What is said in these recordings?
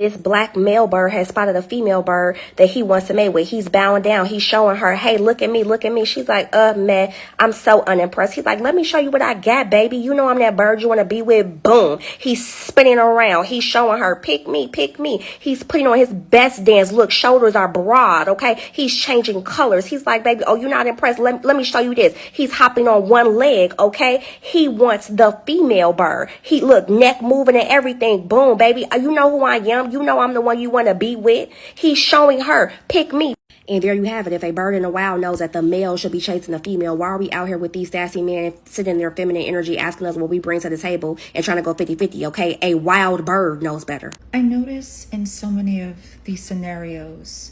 This black male bird has spotted a female bird that he wants to mate with. He's bowing down. He's showing her, hey, look at me, look at me. She's like, man, I'm so unimpressed. He's like, let me show you what I got, baby. You know I'm that bird you want to be with. Boom. He's spinning around. He's showing her, pick me, pick me. He's putting on his best dance. Look, shoulders are broad, okay? He's changing colors. He's like, baby, oh, you're not impressed? Let me show you this. He's hopping on one leg, okay? He wants the female bird. He, look, neck moving and everything. Boom, baby. You know who I am. You know I'm the one you want to be with. He's showing her, pick me. And there you have it. If a bird in the wild knows that the male should be chasing the female, why are we out here with these sassy men sitting in their feminine energy asking us what we bring to the table and trying to go 50-50, okay? A wild bird knows better. I notice in so many of these scenarios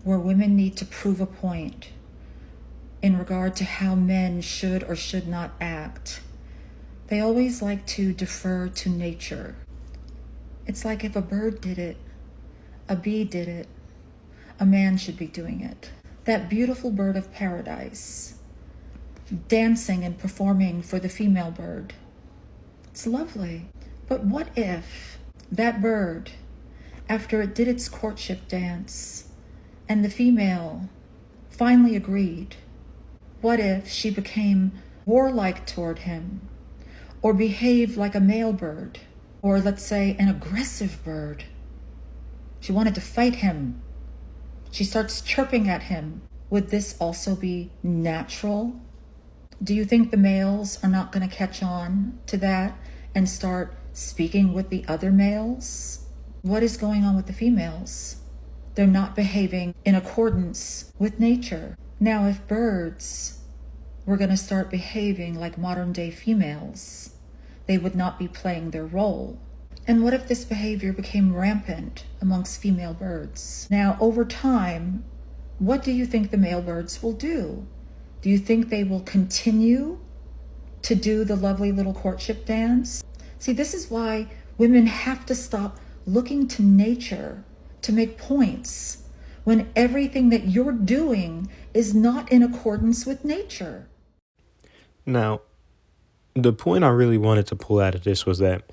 where women need to prove a point in regard to how men should or should not act, they always like to defer to nature. It's like if a bird did it, a bee did it, a man should be doing it. That beautiful bird of paradise, dancing and performing for the female bird. It's lovely. But what if that bird, after it did its courtship dance, and the female finally agreed, what if she became warlike toward him, or behaved like a male bird, or let's say an aggressive bird? She wanted to fight him. She starts chirping at him. Would this also be natural? Do you think the males are not going to catch on to that and start speaking with the other males? What is going on with the females? They're not behaving in accordance with nature. Now, if birds were going to start behaving like modern day females, they would not be playing their role. And what if this behavior became rampant amongst female birds? Now, over time, what do you think the male birds will do? Do you think they will continue to do the lovely little courtship dance? See, this is why women have to stop looking to nature to make points when everything that you're doing is not in accordance with nature. Now, the point I really wanted to pull out of this was that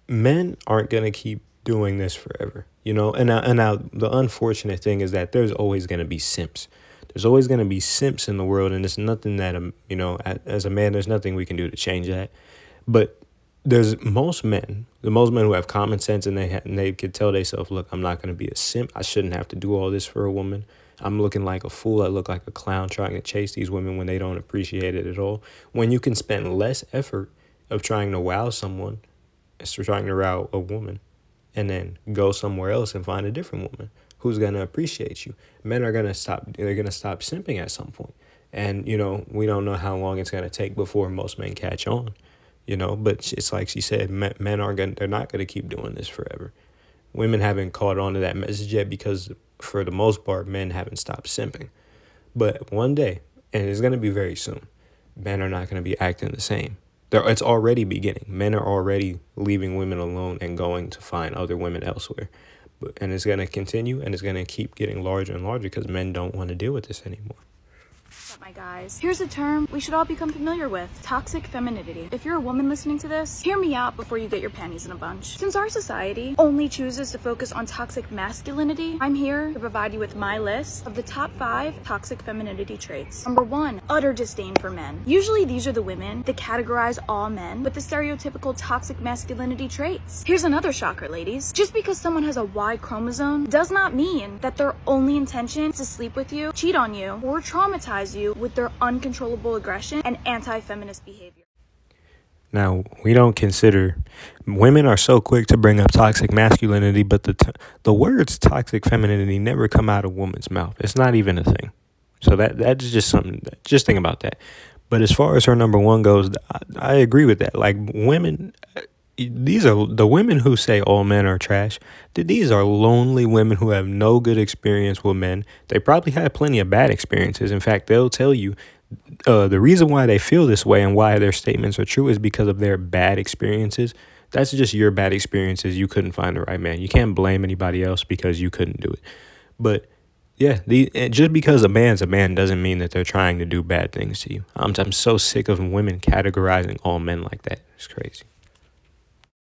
men aren't going to keep doing this forever, you know? And now the unfortunate thing is that there's always going to be simps. There's always going to be simps in the world, and it's nothing that, as a man, there's nothing we can do to change that. But there's most men who have common sense, and they could tell themselves, look, I'm not going to be a simp. I shouldn't have to do all this for a woman. I'm looking like a fool. I look like a clown trying to chase these women when they don't appreciate it at all. When you can spend less effort of trying to wow someone, it's trying to wow a woman, and then go somewhere else and find a different woman who's going to appreciate you. Men are going to stop. They're going to stop simping at some point. And, we don't know how long it's going to take before most men catch on, but it's like she said, men they're not going to keep doing this forever. Women haven't caught on to that message yet because for the most part, men haven't stopped simping. But one day, and it's going to be very soon, men are not going to be acting the same. It's already beginning. Men are already leaving women alone and going to find other women elsewhere. And it's going to continue, and it's going to keep getting larger and larger because men don't want to deal with this anymore. What's up, my guys? Here's a term we should all become familiar with: toxic femininity. If you're a woman listening to this, hear me out before you get your panties in a bunch. Since our society only chooses to focus on toxic masculinity, I'm here to provide you with my list of the top 5 toxic femininity traits. Number 1, utter disdain for men. Usually these are the women that categorize all men with the stereotypical toxic masculinity traits. Here's another shocker, ladies. Just because someone has a Y chromosome does not mean that their only intention is to sleep with you, cheat on you, or traumatize you with their uncontrollable aggression and anti-feminist behavior. Now, we don't consider women are so quick to bring up toxic masculinity, but the words toxic femininity never come out of a woman's mouth. It's not even a thing. So that's just something. Just think about that. But as far as her number 1 goes, I agree with that. Like, women, these are the women who say all men are trash. These are lonely women who have no good experience with men. They probably had plenty of bad experiences. In fact, they'll tell you the reason why they feel this way and why their statements are true is because of their bad experiences. That's just your bad experiences. You couldn't find the right man. You can't blame anybody else because you couldn't do it. But yeah, just because a man's a man doesn't mean that they're trying to do bad things to you. I'm so sick of women categorizing all men like that. It's crazy.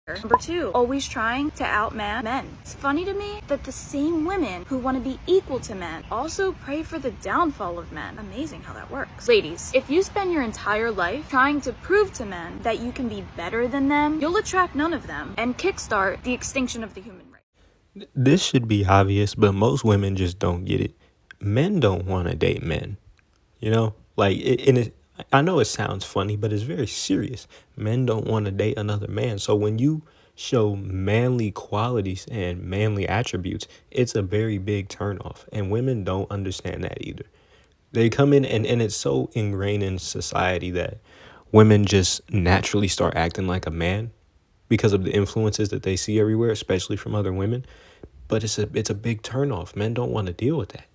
Number 2, always trying to outman men. It's funny to me that the same women who want to be equal to men also pray for the downfall of men. Amazing how that works. Ladies, if you spend your entire life trying to prove to men that you can be better than them, you'll attract none of them and kickstart the extinction of the human race. This should be obvious, but most women just don't get it. Men don't want to date men. You know, like I know it sounds funny, but it's very serious. Men don't want to date another man. So when you show manly qualities and manly attributes, it's a very big turnoff. And women don't understand that either. They come in and it's so ingrained in society that women just naturally start acting like a man because of the influences that they see everywhere, especially from other women. But it's a big turnoff. Men don't want to deal with that.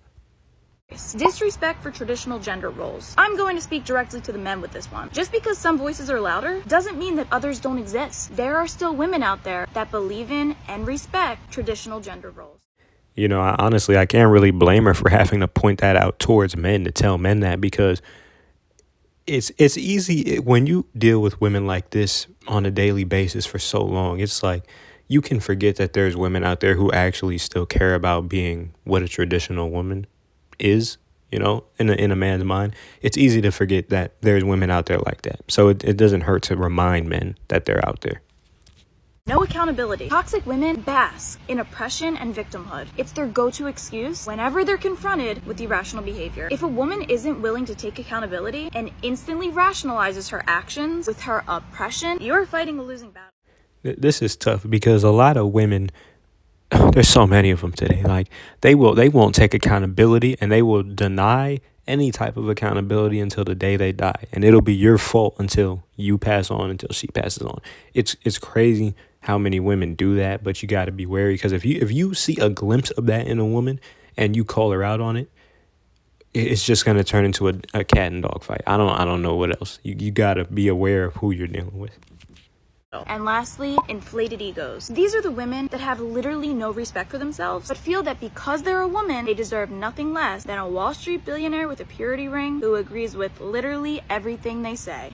Disrespect for traditional gender roles. I'm going to speak directly to the men with this one. Just because some voices are louder doesn't mean that others don't exist. There are still women out there that believe in and respect traditional gender roles. You know, honestly, I can't really blame her for having to point that out towards men, to tell men that, because it's easy when you deal with women like this on a daily basis for so long. It's like you can forget that there's women out there who actually still care about being what a traditional woman is, you know, in a man's mind. It's easy to forget that there's women out there like that. So it doesn't hurt to remind men that they're out there. No accountability. Toxic women bask in oppression and victimhood. It's their go-to excuse whenever they're confronted with irrational behavior. If a woman isn't willing to take accountability and instantly rationalizes her actions with her oppression, you're fighting a losing battle. This is tough because a lot of women, there's so many of them today, like they won't take accountability, and they will deny any type of accountability until the day they die. And it'll be your fault until you pass on, until she passes on. It's crazy how many women do that, but you got to be wary, because if you see a glimpse of that in a woman and you call her out on it, it's just going to turn into a cat and dog fight. I don't know what else. You got to be aware of who you're dealing with. And lastly, inflated egos. These are the women that have literally no respect for themselves, but feel that because they're a woman, they deserve nothing less than a Wall Street billionaire with a purity ring who agrees with literally everything they say.